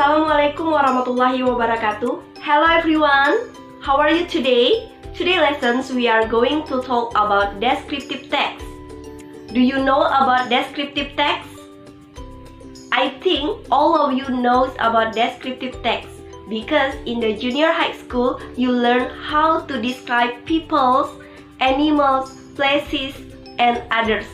Assalamualaikum warahmatullahi wabarakatuh. Hello everyone, how are you today? Today lessons we are going to talk about descriptive text. Do you know about descriptive text? I think all of you knows about descriptive text because in the junior high school you learn how to describe peoples, animals, places, and others.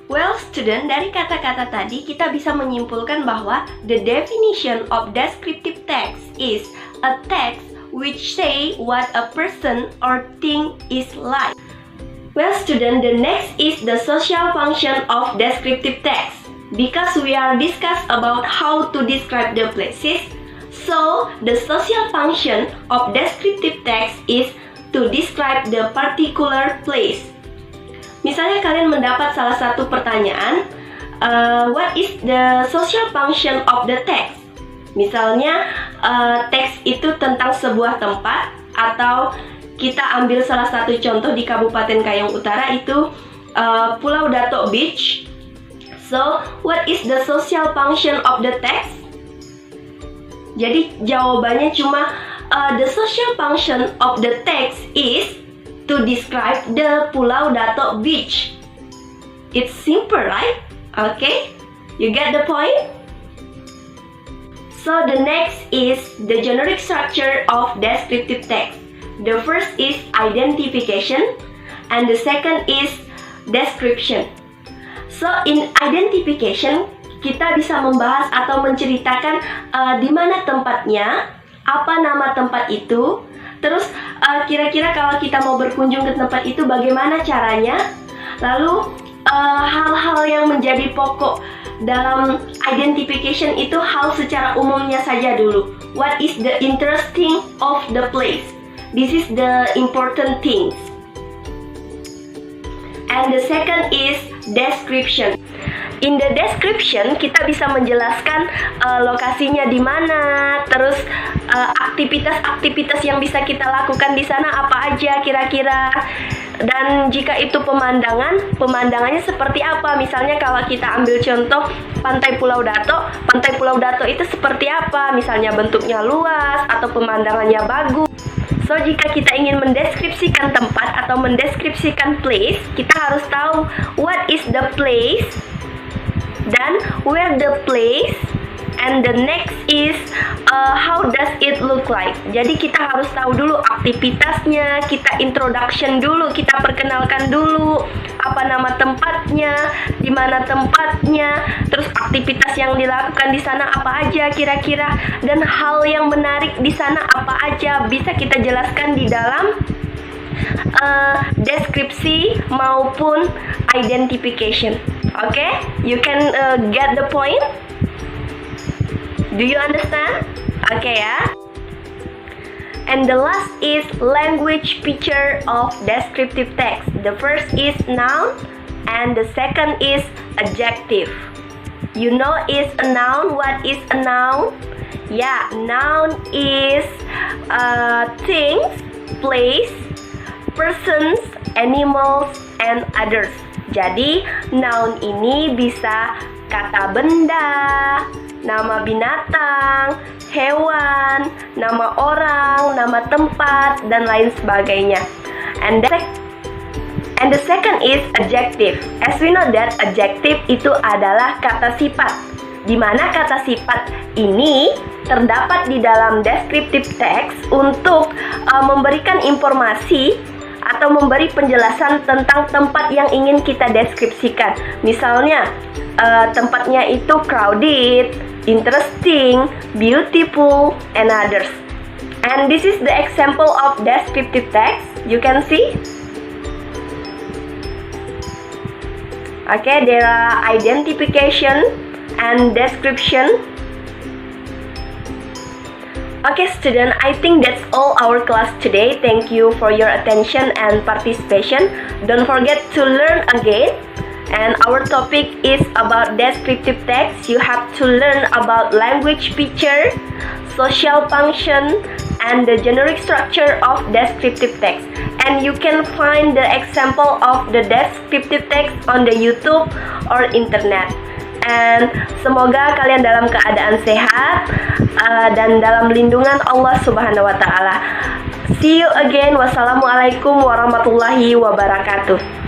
Well, student, dari kata-kata tadi kita bisa menyimpulkan bahwa the definition of descriptive text is a text which say what a person or thing is like. Well, student, the next is the social function of descriptive text. Because we are discuss about how to describe the places, so the social function of descriptive text is to describe the particular place. Misalnya kalian mendapat salah satu pertanyaan, what is the social function of the text? Misalnya, teks itu tentang sebuah tempat, atau kita ambil salah satu contoh di Kabupaten Kayong Utara itu Pulau Datok Beach. So, what is the social function of the text? Jadi jawabannya cuma the social function of the text is to describe the Pulau Datok Beach. It's simple, right? Okay, you get the point? So the next is the generic structure of descriptive text. The first is identification and the second is description. So in identification kita bisa membahas atau menceritakan di mana tempatnya, apa nama tempat itu. Terus kira-kira kalau kita mau berkunjung ke tempat itu bagaimana caranya? Lalu hal-hal yang menjadi pokok dalam identification itu hal secara umumnya saja dulu. What is the interesting of the place? This is the important things. And the second is description. In the description, kita bisa menjelaskan lokasinya di mana, terus aktivitas-aktivitas yang bisa kita lakukan di sana apa aja kira-kira. Dan jika itu pemandangannya seperti apa? Misalnya kalau kita ambil contoh Pantai Pulau Datok itu seperti apa? Misalnya bentuknya luas atau pemandangannya bagus. So, jika kita ingin mendeskripsikan tempat atau mendeskripsikan place, kita harus tahu what is the place, dan where the place, and the next is how does it look like. Jadi kita harus tahu dulu aktivitasnya, kita introduction dulu, kita perkenalkan dulu apa nama tempatnya, di mana tempatnya, terus aktivitas yang dilakukan di sana apa aja kira-kira, dan hal yang menarik di sana apa aja bisa kita jelaskan di dalam deskripsi maupun identification. Okay, you can get the point? Do you understand? Okay ya. And the last is language feature of descriptive text. The first is noun and the second is adjective. You know is a noun? What is a noun? Yeah, noun is things, place, persons, animals, and others. Jadi, noun ini bisa kata benda, nama binatang, hewan, nama orang, nama tempat, dan lain sebagainya. And the second is adjective. As we know that adjective itu adalah kata sifat, di mana kata sifat ini terdapat di dalam descriptive text untuk memberikan informasi atau memberi penjelasan tentang tempat yang ingin kita deskripsikan. Misalnya, tempatnya itu crowded, interesting, beautiful, and others. And this is the example of descriptive text. You can see. Okay, there are identification and description. Okay, student, I think that's all our class today. Thank you for your attention and participation. Don't forget to learn again. And our topic is about descriptive text. You have to learn about language feature, social function, and the generic structure of descriptive text. And you can find the example of the descriptive text on the YouTube or internet. and semoga kalian dalam keadaan sehat dan dalam lindungan Allah Subhanahu wa taala. See you again. Wassalamualaikum warahmatullahi wabarakatuh.